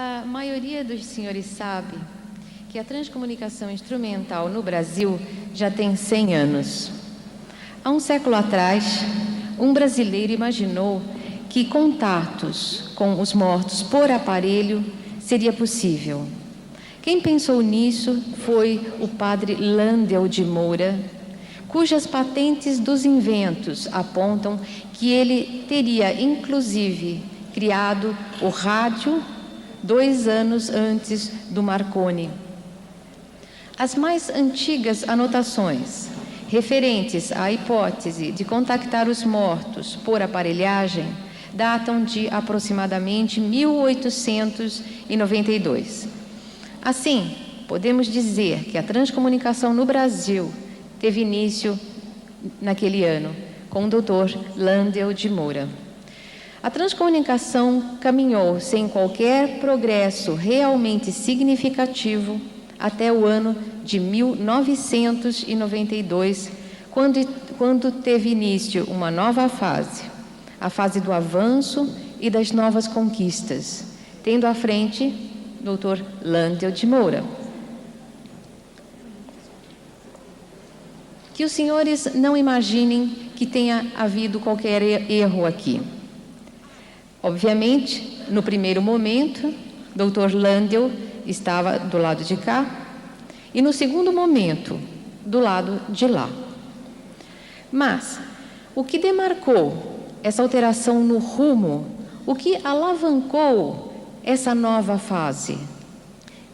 A maioria dos senhores sabe que a transcomunicação instrumental no Brasil já tem 100 anos. Há um século atrás, um brasileiro imaginou que contatos com os mortos por aparelho seria possível. Quem pensou nisso foi o padre Landel de Moura, cujas patentes dos inventos apontam que ele teria, inclusive, criado o rádio 2 anos antes do Marconi. As mais antigas anotações referentes à hipótese de contactar os mortos por aparelhagem datam de aproximadamente 1892. Assim, podemos dizer que a transcomunicação no Brasil teve início naquele ano, com o Dr. Landel de Moura. A transcomunicação caminhou sem qualquer progresso realmente significativo até o ano de 1992, quando teve início uma nova fase, a fase do avanço e das novas conquistas, tendo à frente Dr. Landel de Moura. Que os senhores não imaginem que tenha havido qualquer erro aqui. Obviamente, no primeiro momento, Dr. Landel estava do lado de cá e no segundo momento, do lado de lá. Mas, o que demarcou essa alteração no rumo, o que alavancou essa nova fase?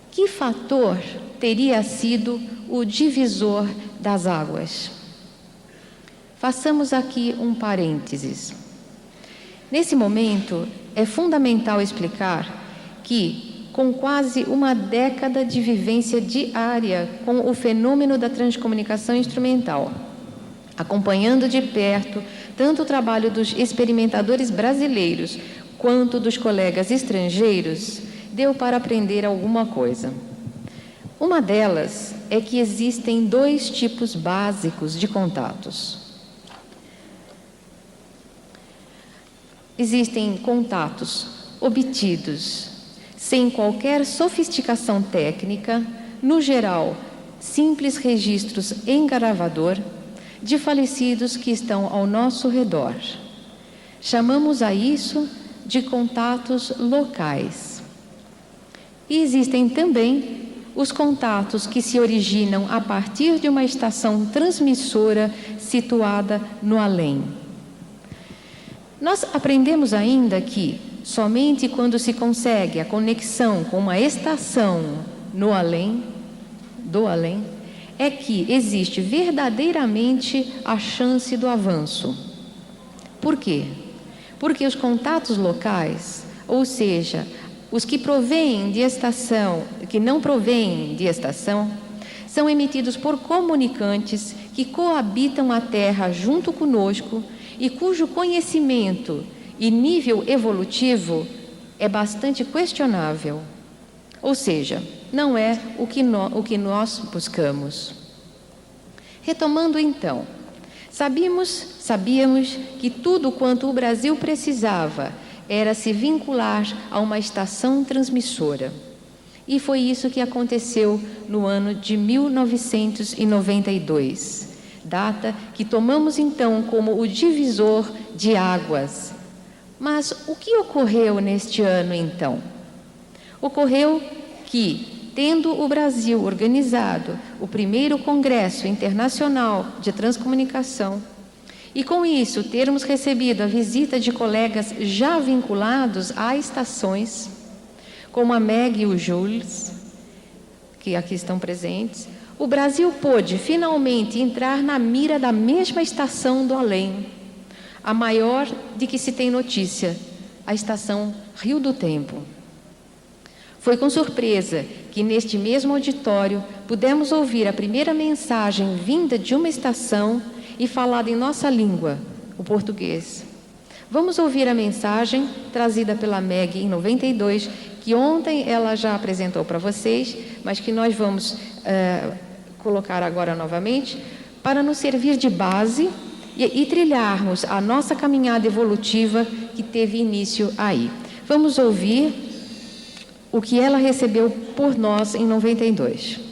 Que fator teria sido o divisor das águas? Façamos aqui um parênteses. Nesse momento, é fundamental explicar que, com quase uma década de vivência diária com o fenômeno da transcomunicação instrumental, acompanhando de perto tanto o trabalho dos experimentadores brasileiros quanto dos colegas estrangeiros, deu para aprender alguma coisa. Uma delas é que existem 2 tipos básicos de contatos. Existem contatos obtidos sem qualquer sofisticação técnica, no geral, simples registros em gravador de falecidos que estão ao nosso redor. Chamamos a isso de contatos locais. E existem também os contatos que se originam a partir de uma estação transmissora situada no além. Nós aprendemos ainda que, somente quando se consegue a conexão com uma estação no além, do além, é que existe verdadeiramente a chance do avanço. Por quê? Porque os contatos locais, ou seja, os que provêm de estação, que não provêm de estação, são emitidos por comunicantes que coabitam a Terra junto conosco e cujo conhecimento e nível evolutivo é bastante questionável. Ou seja, não é o que nós buscamos. Retomando então, sabíamos que tudo quanto o Brasil precisava era se vincular a uma estação transmissora. E foi isso que aconteceu no ano de 1992. Data que tomamos então como o divisor de águas. Mas o que ocorreu neste ano então? Ocorreu que, tendo o Brasil organizado o primeiro Congresso Internacional de Transcomunicação, e com isso termos recebido a visita de colegas já vinculados a estações, como a Meg e o Jules, que aqui estão presentes, o Brasil pôde finalmente entrar na mira da mesma estação do além, a maior de que se tem notícia, a estação Rio do Tempo. Foi com surpresa que neste mesmo auditório pudemos ouvir a primeira mensagem vinda de uma estação e falada em nossa língua, o português. Vamos ouvir a mensagem trazida pela Meg em 92, que ontem ela já apresentou para vocês, mas que nós vamos colocar agora novamente, para nos servir de base e trilharmos a nossa caminhada evolutiva que teve início aí. Vamos ouvir o que ela recebeu por nós em 92.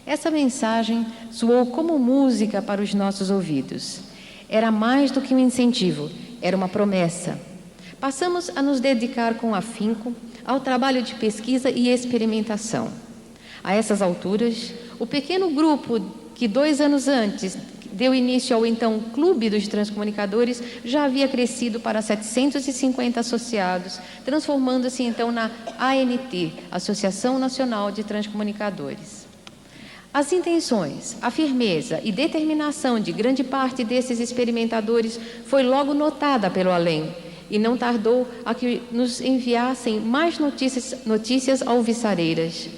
Essa mensagem soou como música para os nossos ouvidos. Era mais do que um incentivo, era uma promessa. Passamos a nos dedicar com afinco ao trabalho de pesquisa e experimentação. A essas alturas, o pequeno grupo que 2 anos antes deu início ao então Clube dos Transcomunicadores já havia crescido para 750 associados, transformando-se então na ANT, Associação Nacional de Transcomunicadores. As intenções, a firmeza e determinação de grande parte desses experimentadores foi logo notada pelo além, e não tardou a que nos enviassem mais notícias alvissareiras.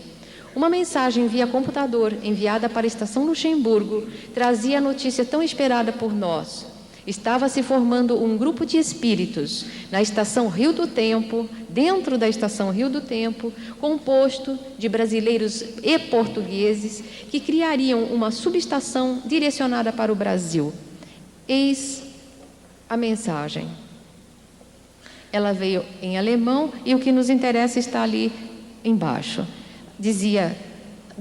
Uma mensagem via computador, enviada para a Estação Luxemburgo, trazia a notícia tão esperada por nós. Estava se formando um grupo de espíritos na Estação Rio do Tempo, dentro da Estação Rio do Tempo, composto de brasileiros e portugueses que criariam uma subestação direcionada para o Brasil. Eis a mensagem. Ela veio em alemão e o que nos interessa está ali embaixo. Dizia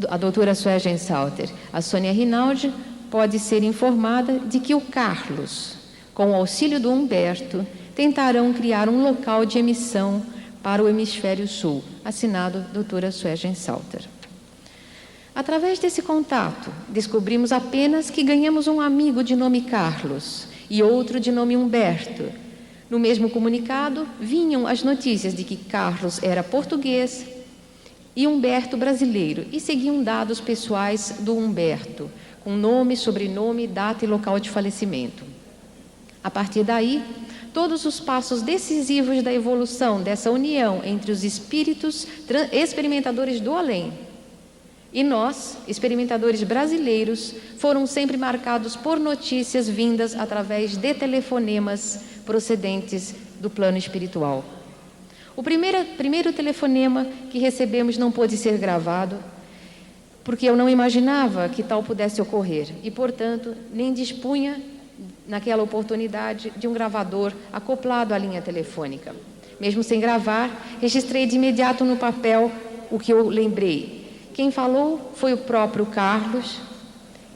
a doutora Suegen Salter: a Sônia Rinaldi pode ser informada de que o Carlos, com o auxílio do Humberto, tentarão criar um local de emissão para o Hemisfério Sul. Assinado doutora Suegen Salter. Através desse contato, descobrimos apenas que ganhamos um amigo de nome Carlos e outro de nome Humberto. No mesmo comunicado, vinham as notícias de que Carlos era português e Humberto brasileiro, e seguiam dados pessoais do Humberto, com nome, sobrenome, data e local de falecimento. A partir daí, todos os passos decisivos da evolução dessa união entre os espíritos experimentadores do além e nós, experimentadores brasileiros, foram sempre marcados por notícias vindas através de telefonemas procedentes do plano espiritual. O primeiro telefonema que recebemos não pôde ser gravado, porque eu não imaginava que tal pudesse ocorrer e, portanto, nem dispunha, naquela oportunidade, de um gravador acoplado à linha telefônica. Mesmo sem gravar, registrei de imediato no papel o que eu lembrei. Quem falou foi o próprio Carlos,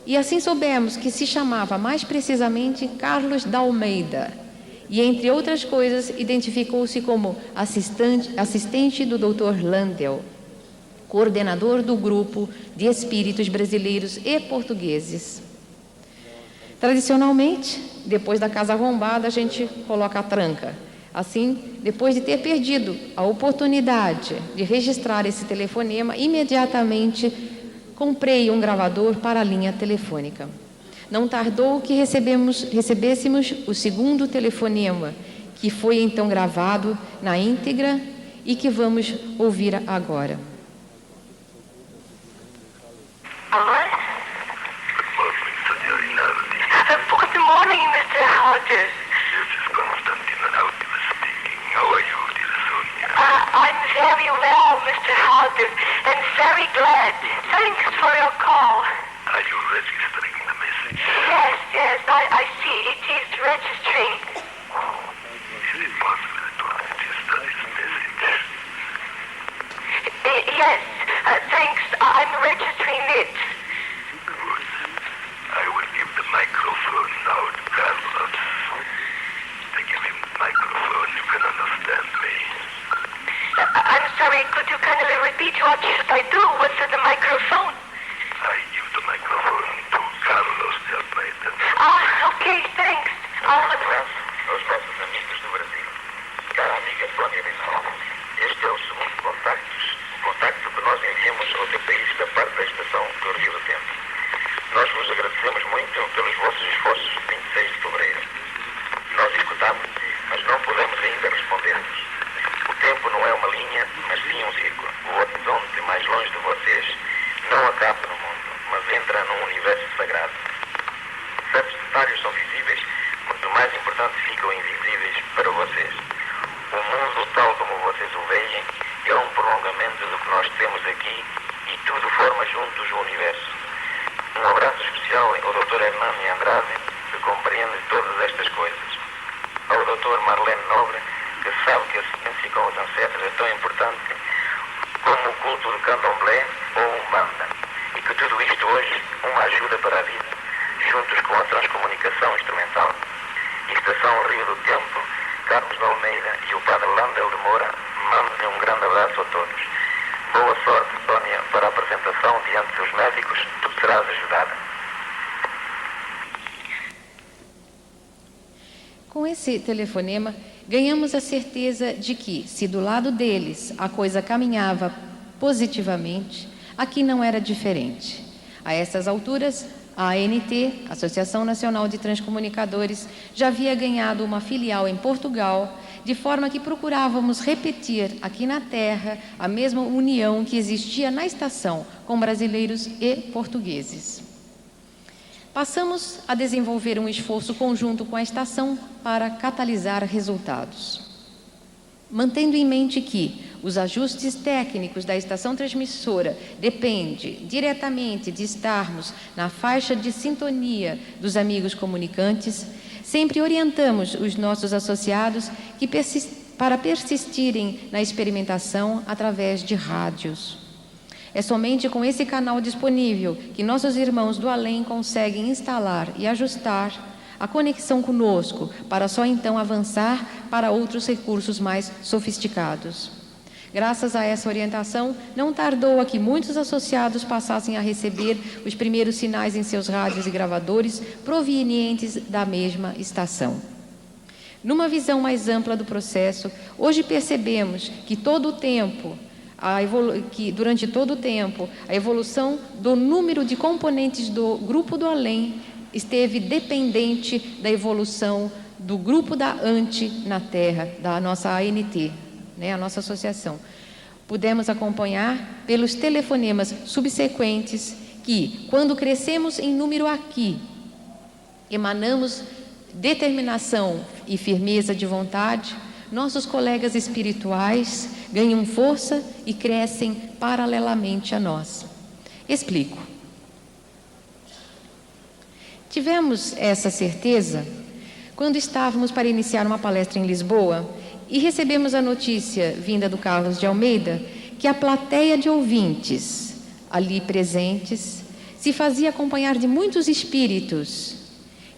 e assim soubemos que se chamava mais precisamente Carlos da Almeida, e, entre outras coisas, identificou-se como assistente do Dr. Landel, coordenador do grupo de espíritos brasileiros e portugueses. Tradicionalmente, depois da casa arrombada, a gente coloca a tranca. Assim, depois de ter perdido a oportunidade de registrar esse telefonema, imediatamente comprei um gravador para a linha telefônica. Não tardou que recebêssemos o segundo telefonema, que foi então gravado na íntegra e que vamos ouvir agora. Good morning, Mr. Hodges. This is Constantine Nautilus speaking. How are you, dear Sonia? I'm very well, Mr. Hodges, and very glad. Thanks for your call. Are you registering the message? Yes, I see. It is registering. Is it possible to register this message? Yes, thanks. I'm registering it. Good. I will give the microphone now to Carlos. I give him the microphone. You can understand me. I'm sorry. Could you kindly repeat what should I do with the microphone? I give the microphone to Carlos de Almeida. Okay, thanks. Aos nossos amigos do Brasil. Cara amiga Sônia Rinaldi, este é o segundo contacto que nós enviamos ao DPI da parte da estação acaba no mundo, mas entra num universo sagrado. Certos detalhes são visíveis, quanto mais importantes ficam invisíveis para vocês. O mundo, tal como vocês o veem, é um prolongamento do que nós temos aqui e tudo forma juntos o universo. Um abraço especial ao Dr. Hernani Andrade, que compreende todas estas coisas. Ao Dr. Marlene Nobre, que sabe que a ciência com os ancestros é tão importante como o culto do candomblé ou umbanda, e que tudo isto hoje uma ajuda para a vida, juntos com a transcomunicação instrumental. Estação Rio do Tempo, Carlos de Almeida e o Padre Landel de Moura mandam um grande abraço a todos. Boa sorte, Sónia, para a apresentação diante dos médicos, tu serás ajudada. Com esse telefonema, ganhamos a certeza de que, se do lado deles a coisa caminhava positivamente, aqui não era diferente. A essas alturas, a ANT, Associação Nacional de Transcomunicadores, já havia ganhado uma filial em Portugal, de forma que procurávamos repetir aqui na Terra a mesma união que existia na estação com brasileiros e portugueses. Passamos a desenvolver um esforço conjunto com a estação para catalisar resultados. Mantendo em mente que os ajustes técnicos da estação transmissora dependem diretamente de estarmos na faixa de sintonia dos amigos comunicantes, sempre orientamos os nossos associados para persistirem na experimentação através de rádios. É somente com esse canal disponível que nossos irmãos do além conseguem instalar e ajustar a conexão conosco, para só então avançar para outros recursos mais sofisticados. Graças a essa orientação, não tardou a que muitos associados passassem a receber os primeiros sinais em seus rádios e gravadores provenientes da mesma estação. Numa visão mais ampla do processo, hoje percebemos que durante todo o tempo, a evolução do número de componentes do Grupo do Além esteve dependente da evolução do Grupo da ANT na Terra, da nossa ANT, a nossa associação. Pudemos acompanhar pelos telefonemas subsequentes que, quando crescemos em número aqui, emanamos determinação e firmeza de vontade, nossos colegas espirituais ganham força e crescem paralelamente a nós. Explico. Tivemos essa certeza quando estávamos para iniciar uma palestra em Lisboa e recebemos a notícia, vinda do Carlos de Almeida, que a plateia de ouvintes ali presentes se fazia acompanhar de muitos espíritos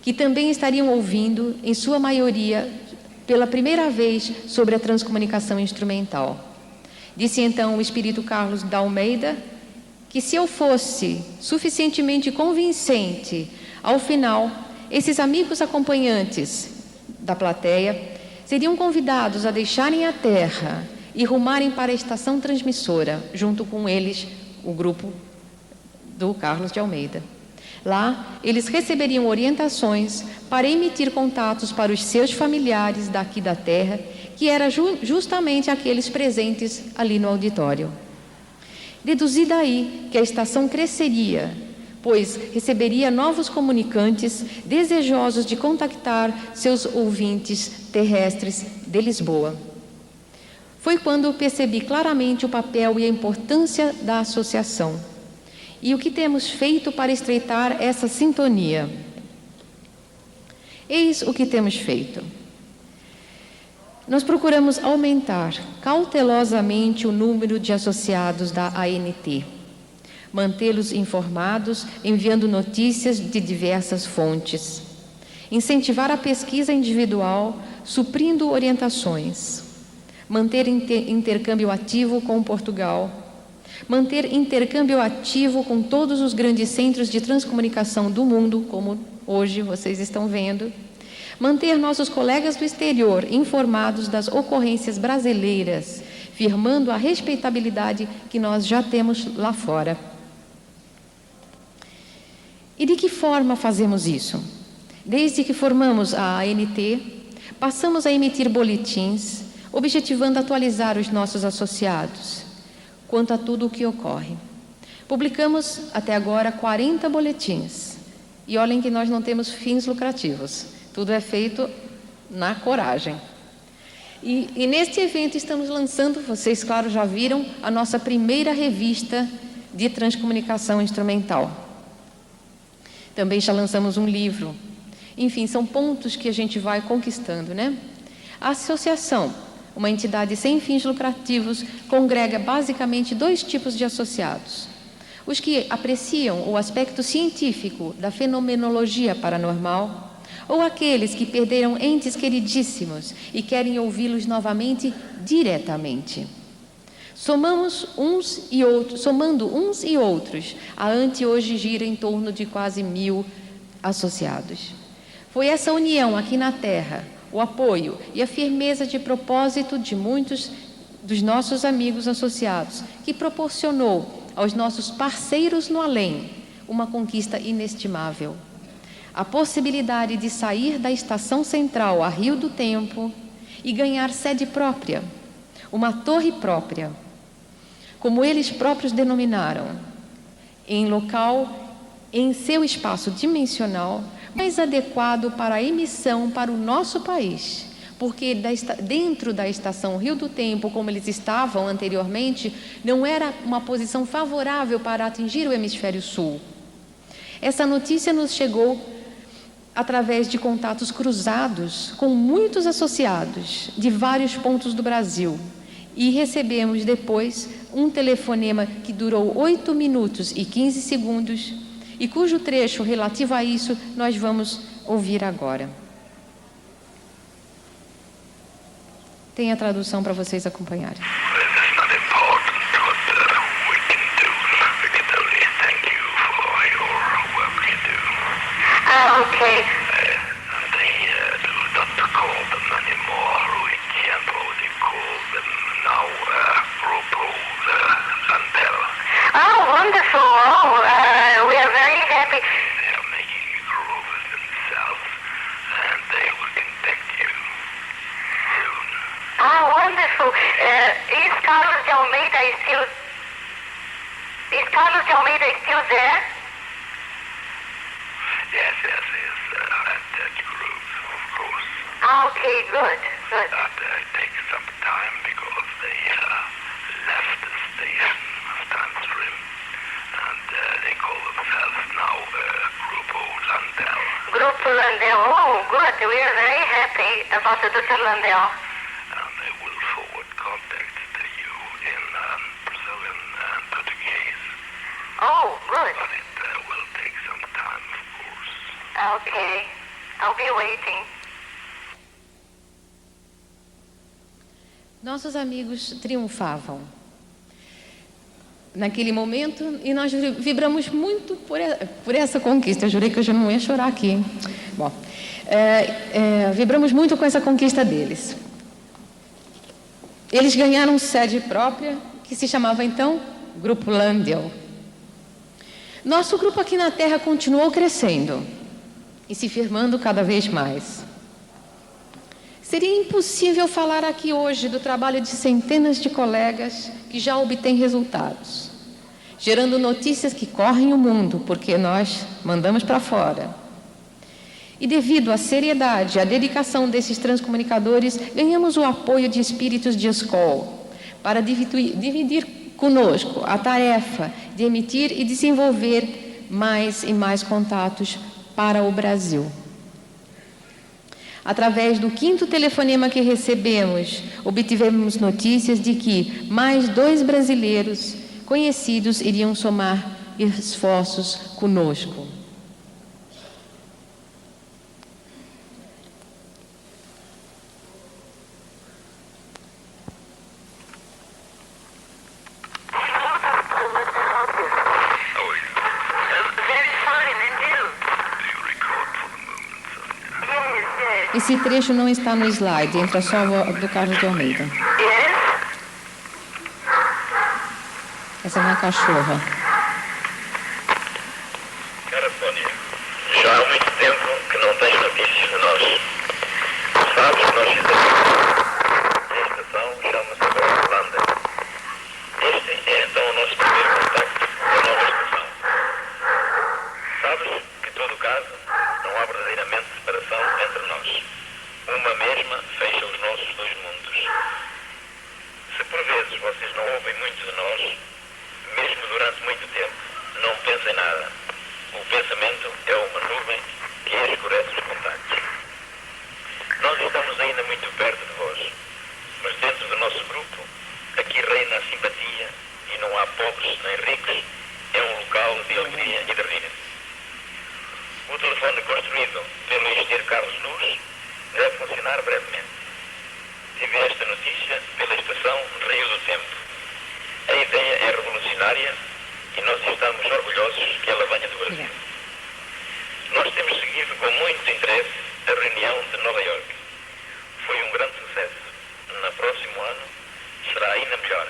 que também estariam ouvindo, em sua maioria, pela primeira vez, sobre a transcomunicação instrumental. Disse então o espírito Carlos de Almeida que, se eu fosse suficientemente convincente, ao final, esses amigos acompanhantes da plateia seriam convidados a deixarem a Terra e rumarem para a estação transmissora, junto com eles, o grupo do Carlos de Almeida. Lá, eles receberiam orientações para emitir contatos para os seus familiares daqui da Terra, que eram justamente aqueles presentes ali no auditório. Deduzi daí que a estação cresceria, pois receberia novos comunicantes desejosos de contactar seus ouvintes terrestres de Lisboa. Foi quando percebi claramente o papel e a importância da associação e o que temos feito para estreitar essa sintonia. Eis o que temos feito. Nós procuramos aumentar cautelosamente o número de associados da ANT, mantê-los informados, enviando notícias de diversas fontes, incentivar a pesquisa individual, suprindo orientações, manter intercâmbio ativo com Portugal, manter intercâmbio ativo com todos os grandes centros de transcomunicação do mundo, como hoje vocês estão vendo, manter nossos colegas do exterior informados das ocorrências brasileiras, firmando a respeitabilidade que nós já temos lá fora. E de que forma fazemos isso? Desde que formamos a ANT, passamos a emitir boletins, objetivando atualizar os nossos associados quanto a tudo o que ocorre. Publicamos até agora 40 boletins. E olhem que nós não temos fins lucrativos. Tudo é feito na coragem. E neste evento estamos lançando, vocês, claro, já viram, a nossa primeira revista de transcomunicação instrumental. Também já lançamos um livro. Enfim, são pontos que a gente vai conquistando, né? A associação, uma entidade sem fins lucrativos, congrega basicamente 2 tipos de associados. Os que apreciam o aspecto científico da fenomenologia paranormal, ou aqueles que perderam entes queridíssimos e querem ouvi-los novamente diretamente. Somando uns e outros, a ANTE hoje gira em torno de quase 1000 associados. Foi essa união aqui na Terra, o apoio e a firmeza de propósito de muitos dos nossos amigos associados, que proporcionou aos nossos parceiros no além uma conquista inestimável. A possibilidade de sair da estação central a Rio do Tempo e ganhar sede própria, uma torre própria, como eles próprios denominaram, em local, em seu espaço dimensional, mais adequado para a emissão para o nosso país, porque dentro da estação Rio do Tempo, como eles estavam anteriormente, não era uma posição favorável para atingir o hemisfério sul. Essa notícia nos chegou através de contatos cruzados com muitos associados de vários pontos do Brasil. E recebemos depois um telefonema que durou 8 minutos e 15 segundos e cujo trecho relativo a isso nós vamos ouvir agora. Tem a tradução para vocês acompanharem. Okay. They do not call them anymore. We can't only call them now Grupo Landel. Oh, wonderful. Oh, we are very happy. They are making a group of themselves, and they will contact you soon. Oh, wonderful. Is Carlos de Almeida still there? Yes, he's at that group, of course. Okay, good. But it takes some time because they left the station downstream, and they call themselves now Grupo Landel. Grupo Landel. Oh, good. We are very happy about the Dr. Landel. And they will forward contacts to you in Brazilian and Portuguese. Oh, good. But it will take some time, of course. Okay. I'll be waiting. Nossos amigos triunfavam naquele momento e nós vibramos muito por essa conquista. Eu jurei que eu já não ia chorar aqui. Bom, vibramos muito com essa conquista deles. Eles ganharam sede própria, que se chamava então Grupo Landel. Nosso grupo aqui na Terra continuou crescendo e se firmando cada vez mais. Seria impossível falar aqui hoje do trabalho de centenas de colegas que já obtêm resultados, gerando notícias que correm o mundo, porque nós mandamos para fora. E devido à seriedade e à dedicação desses transcomunicadores, ganhamos o apoio de espíritos de escola para dividir conosco a tarefa de emitir e desenvolver mais e mais contatos para o Brasil. Através do 5º telefonema que recebemos, obtivemos notícias de que mais 2 brasileiros conhecidos iriam somar esforços conosco. Esse trecho não está no slide, entra só do Carlos de Almeida. Yes? Essa é minha cachorra. Cara Sônia, já há muito tempo que não tens notícias de nós. Sabes que nós fizemos a estação chama-se agora Holanda. Este é então o nosso primeiro contacto com a nova nada. O pensamento é uma nuvem que escurece os contactos. Nós estamos ainda muito perto de vós, mas dentro do nosso grupo, aqui reina a simpatia e não há pobres nem ricos, é um local de alegria e de rir. O telefone construído pelo engenheiro Carlos Luz deve funcionar brevemente. Tive esta notícia pela estação Rio do Tempo. A ideia é revolucionária e nós estamos orgulhosos que ela venha do Brasil. Nós temos seguido com muito interesse a reunião de Nova Iorque. Foi um grande sucesso. No próximo ano será ainda melhor.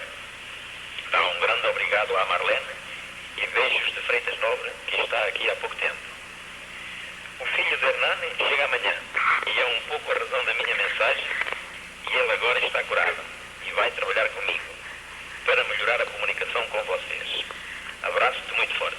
Dá um grande obrigado à Marlene e beijos de Freitas Nobre, que está aqui há pouco tempo. O filho de Hernani chega amanhã e é um pouco a razão da minha mensagem, e ele agora está curado e vai trabalhar comigo para melhorar a comunicação com vocês. Abraço-te muito forte.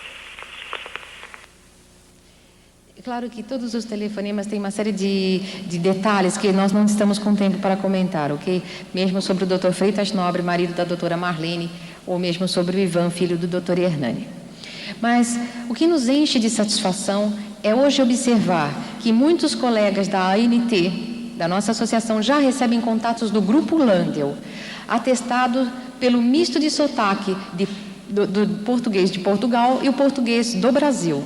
É claro que todos os telefonemas têm uma série de detalhes que nós não estamos com tempo para comentar, ok? Mesmo sobre o Dr. Freitas Nobre, marido da doutora Marlene, ou mesmo sobre o Ivan, filho do Dr. Hernani. Mas o que nos enche de satisfação é hoje observar que muitos colegas da ANT, da nossa associação, já recebem contatos do Grupo Landel, atestado pelo misto de sotaque do português de Portugal e o português do Brasil.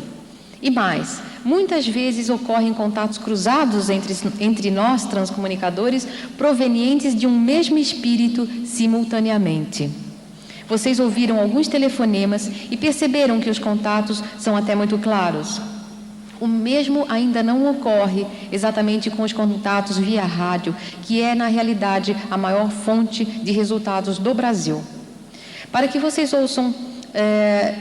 E mais, muitas vezes ocorrem contatos cruzados entre nós, transcomunicadores, provenientes de um mesmo espírito simultaneamente. Vocês ouviram alguns telefonemas e perceberam que os contatos são até muito claros. O mesmo ainda não ocorre exatamente com os contatos via rádio, que é, na realidade, a maior fonte de resultados do Brasil. Para que vocês ouçam,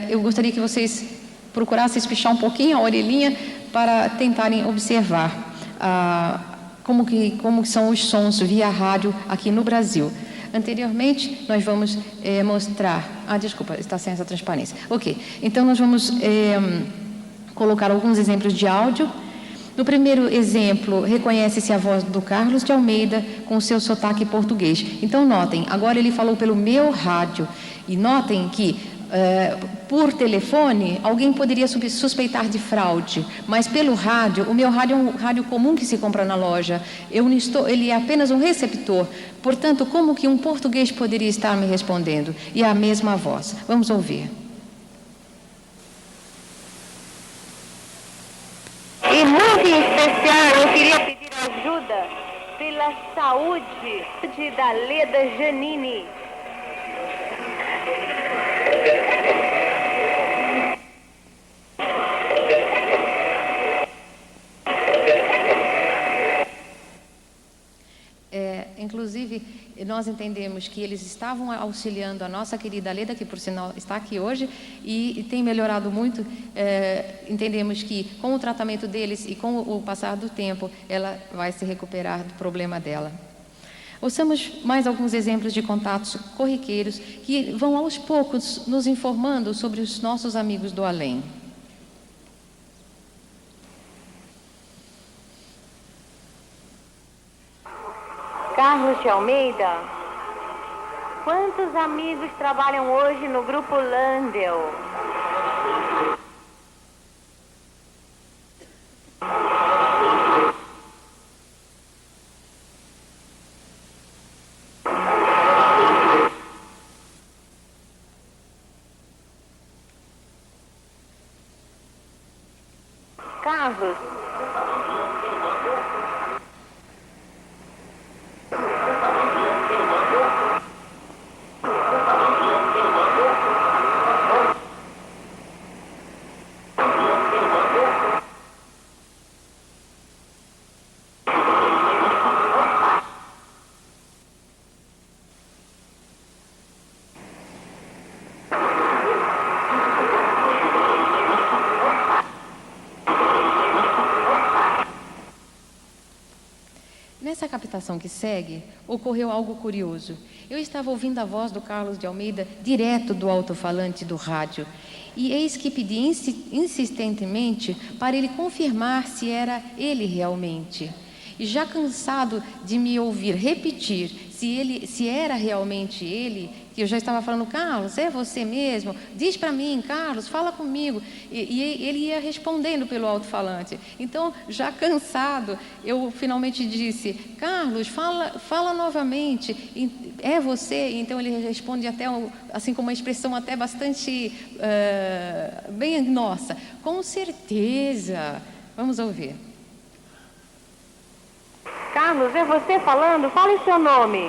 eu gostaria que vocês procurassem espichar um pouquinho a orelhinha para tentarem observar como que são os sons via rádio aqui no Brasil. Anteriormente, nós vamos mostrar... desculpa, está sem essa transparência. Ok, então nós vamos colocar alguns exemplos de áudio. No primeiro exemplo, reconhece-se a voz do Carlos de Almeida com o seu sotaque português. Então, notem, agora ele falou pelo meu rádio. E notem que, por telefone, alguém poderia suspeitar de fraude, mas pelo rádio, o meu rádio é um rádio comum que se compra na loja. Ele é apenas um receptor. Portanto, como que um português poderia estar me respondendo? E é a mesma voz. Vamos ouvir. E muito em especial, eu queria pedir ajuda pela saúde da Leda Janine. Inclusive, nós entendemos que eles estavam auxiliando a nossa querida Leda, que por sinal está aqui hoje, e tem melhorado muito. Entendemos que com o tratamento deles e com o passar do tempo, ela vai se recuperar do problema dela. Ouçamos mais alguns exemplos de contatos corriqueiros que vão aos poucos nos informando sobre os nossos amigos do além. Carlos de Almeida, quantos amigos trabalham hoje no Grupo Landel? Carlos. Nessa captação que segue, ocorreu algo curioso. Eu estava ouvindo a voz do Carlos de Almeida direto do alto-falante do rádio, e eis que pedi insistentemente para ele confirmar se era ele realmente. E já cansado de me ouvir repetir se era realmente ele, que eu já estava falando, Carlos, é você mesmo? Diz para mim, Carlos, fala comigo. E ele ia respondendo pelo alto-falante. Então, já cansado, eu finalmente disse, Carlos, fala novamente, é você? Então, ele responde até, assim, com uma expressão até bastante, bem nossa, com certeza. Vamos ouvir. Carlos, é você falando? Fale seu nome.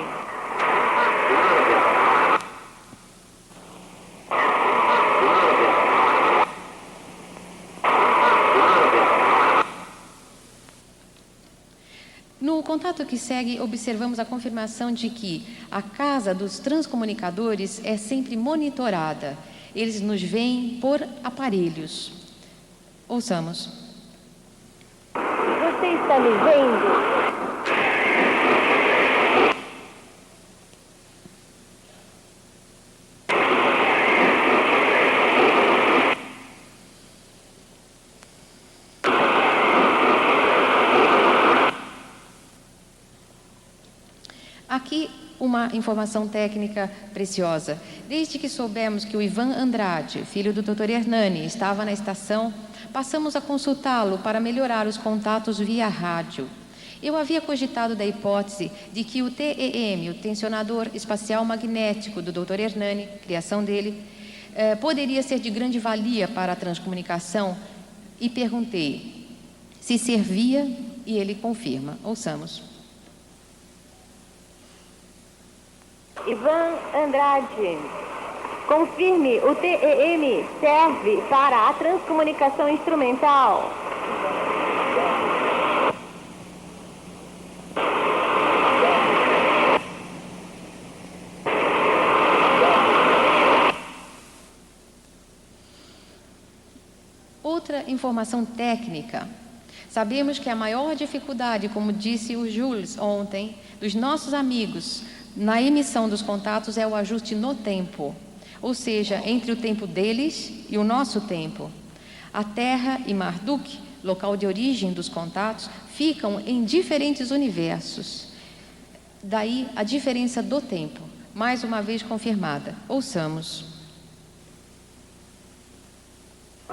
No contato que segue, observamos a confirmação de que a casa dos transcomunicadores é sempre monitorada. Eles nos veem por aparelhos. Ouçamos. Você está me vendo? Aqui uma informação técnica preciosa. Desde que soubemos que o Ivan Andrade, filho do Dr. Hernani, estava na estação, passamos a consultá-lo para melhorar os contatos via rádio. Eu havia cogitado da hipótese de que o TEM, o tensionador espacial magnético do Dr. Hernani, criação dele, poderia ser de grande valia para a transcomunicação e perguntei se servia e ele confirma. Ouçamos. Ivan Andrade, confirme, o TEM serve para a transcomunicação instrumental. Outra informação técnica. Sabemos que a maior dificuldade, como disse o Jules ontem, dos nossos amigos na emissão dos contatos é o ajuste no tempo, ou seja, entre o tempo deles e o nosso tempo. A Terra e Marduk, local de origem dos contatos, ficam em diferentes universos. Daí a diferença do tempo, mais uma vez confirmada. Ouçamos.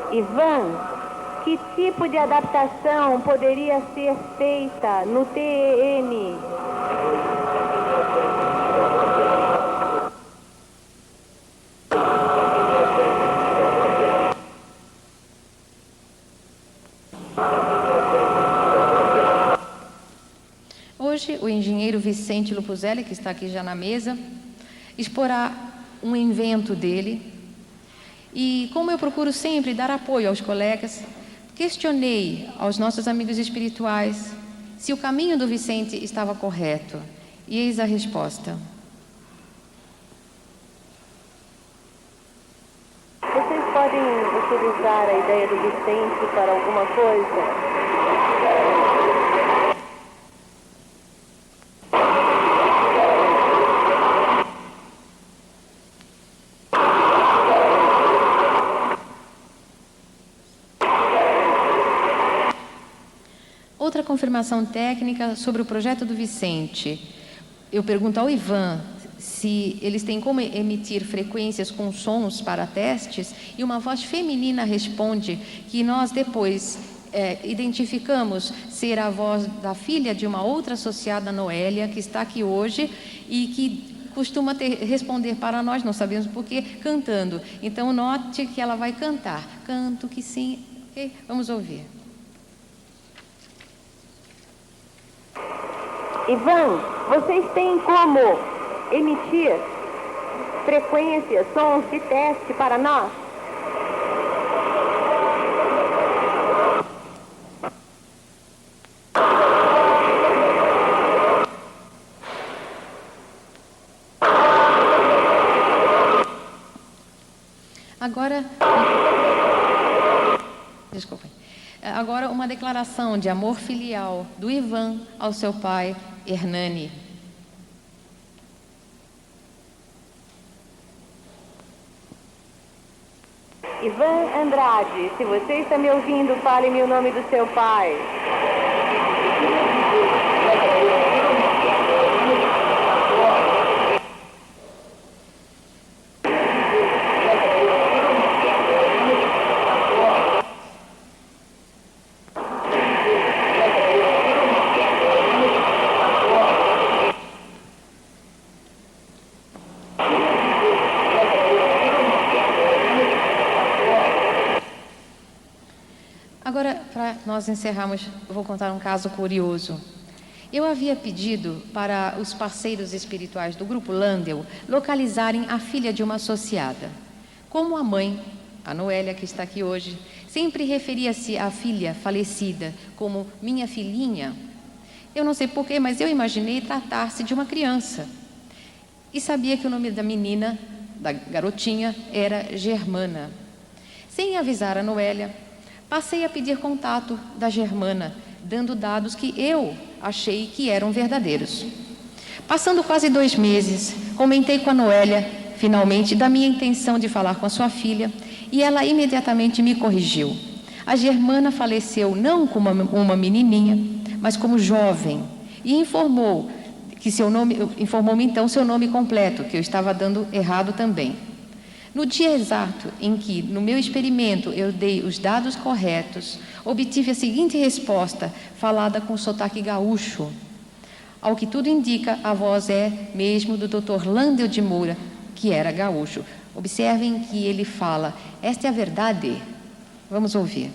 Ivan, que tipo de adaptação poderia ser feita no TEM? Hoje, o engenheiro Vicente Lupuzelli, que está aqui já na mesa, exporá um invento dele. E como eu procuro sempre dar apoio aos colegas, questionei aos nossos amigos espirituais se o caminho do Vicente estava correto. E eis a resposta. Vocês podem utilizar a ideia do Vicente para alguma coisa? Outra confirmação técnica sobre o projeto do Vicente. Eu pergunto ao Ivan se eles têm como emitir frequências com sons para testes, e uma voz feminina responde que nós depois identificamos ser a voz da filha de uma outra associada, Noélia, que está aqui hoje e que costuma responder para nós, não sabemos porquê, cantando. Então, note que ela vai cantar. Canto que sim. Okay? Vamos ouvir. Ivan, vocês têm como emitir frequências, sons de teste para nós? Agora, desculpem. Agora uma declaração de amor filial do Ivan ao seu pai, Hernani. Ivan Andrade, se você está me ouvindo, fale-me o nome do seu pai. Agora, para nós encerrarmos, eu vou contar um caso curioso. Eu havia pedido para os parceiros espirituais do Grupo Landel localizarem a filha de uma associada. Como a mãe, a Noélia, que está aqui hoje, sempre referia-se à filha falecida como minha filhinha, eu não sei porquê, mas eu imaginei tratar-se de uma criança. E sabia que o nome da menina, da garotinha, era Germana. Sem avisar a Noélia, passei a pedir contato da Germana, dando dados que eu achei que eram verdadeiros. Passando quase 2 meses, comentei com a Noélia, finalmente, da minha intenção de falar com a sua filha, e ela imediatamente me corrigiu. A Germana faleceu não como uma menininha, mas como jovem, e informou-me então seu nome completo, que eu estava dando errado também. No dia exato em que, no meu experimento, eu dei os dados corretos, obtive a seguinte resposta, falada com sotaque gaúcho. Ao que tudo indica, a voz é mesmo do Dr. Landel de Moura, que era gaúcho. Observem que ele fala, esta é a verdade. Vamos ouvir.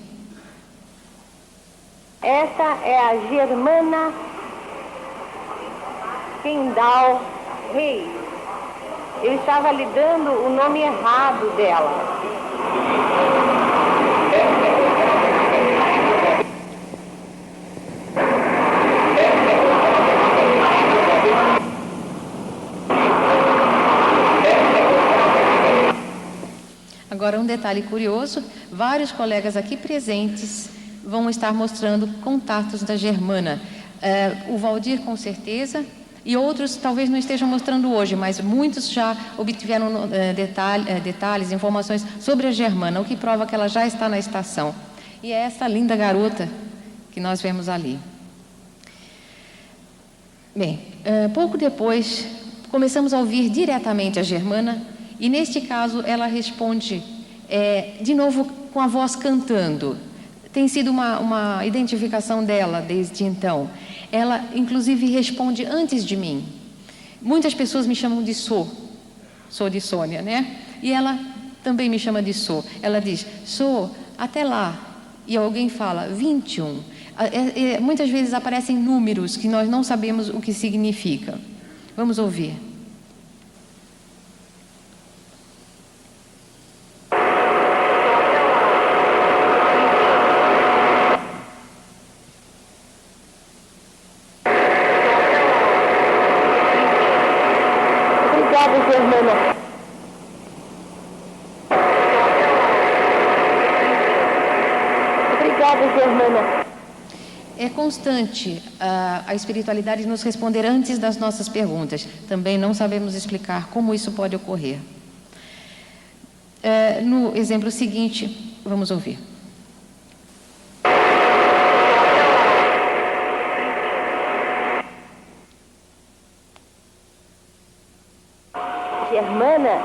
Essa é a Germana Kendall Reis. Eu estava lhe dando o nome errado dela. Agora, um detalhe curioso, vários colegas aqui presentes vão estar mostrando contatos da Germana. O Valdir, com certeza, e outros talvez não estejam mostrando hoje, mas muitos já obtiveram detalhes, informações sobre a Germana, o que prova que ela já está na estação. E é essa linda garota que nós vemos ali. Bem, pouco depois, começamos a ouvir diretamente a Germana, e neste caso ela responde, de novo, com a voz cantando. Tem sido uma identificação dela desde então. Ela, inclusive, responde antes de mim. Muitas pessoas me chamam de Sou de Sônia, né? E ela também me chama de Sou. Ela diz, Sou, até lá. E alguém fala, 21. Muitas vezes aparecem números que nós não sabemos o que significa. Vamos ouvir. É constante a espiritualidade nos responder antes das nossas perguntas. Também não sabemos explicar como isso pode ocorrer. No exemplo seguinte, vamos ouvir. Germana,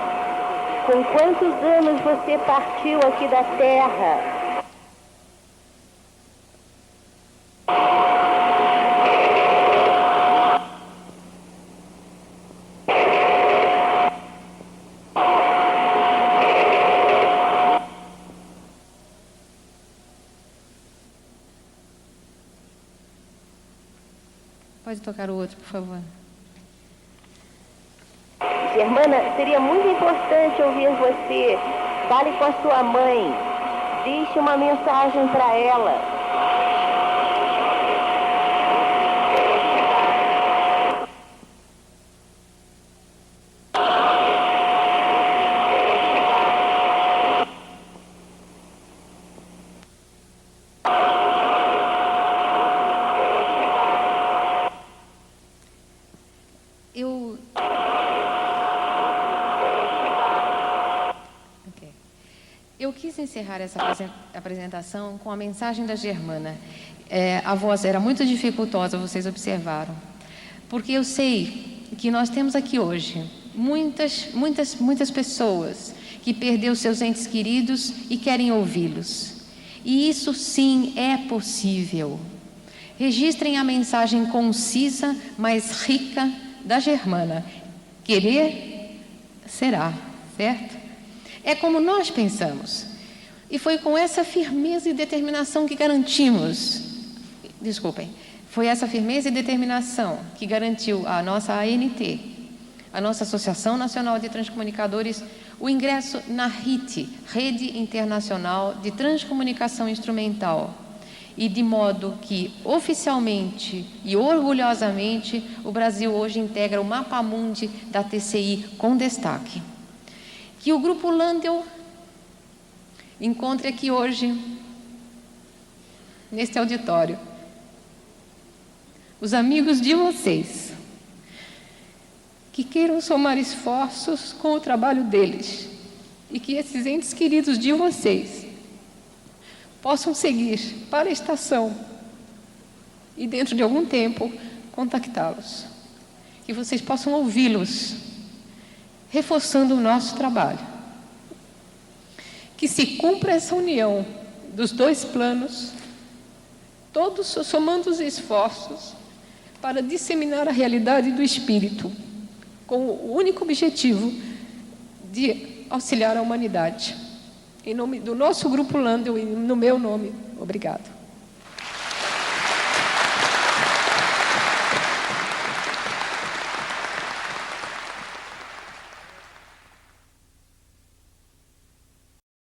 com quantos anos você partiu aqui da Terra? Pode tocar o outro, por favor. Germana, seria muito importante ouvir você. Fale com a sua mãe. Deixe uma mensagem para ela. Eu quis encerrar essa apresentação com a mensagem da Germana. A voz era muito dificultosa, vocês observaram. Porque eu sei que nós temos aqui hoje muitas pessoas que perderam seus entes queridos e querem ouvi-los. E isso sim é possível. Registrem a mensagem concisa, mas rica da Germana. Querer será, certo? É como nós pensamos. E foi com essa firmeza e determinação que foi essa firmeza e determinação que garantiu à nossa ANT, a nossa Associação Nacional de Transcomunicadores, o ingresso na RIT, Rede Internacional de Transcomunicação Instrumental, e de modo que, oficialmente e orgulhosamente, o Brasil hoje integra o Mapamundi da TCI com destaque. Que o Grupo Landel encontre aqui hoje, neste auditório, os amigos de vocês, que queiram somar esforços com o trabalho deles, e que esses entes queridos de vocês possam seguir para a estação e, dentro de algum tempo, contactá-los. Que vocês possam ouvi-los, reforçando o nosso trabalho. Que se cumpra essa união dos dois planos, todos somando os esforços para disseminar a realidade do espírito, com o único objetivo de auxiliar a humanidade. Em nome do nosso Grupo Landel e no meu nome, obrigado.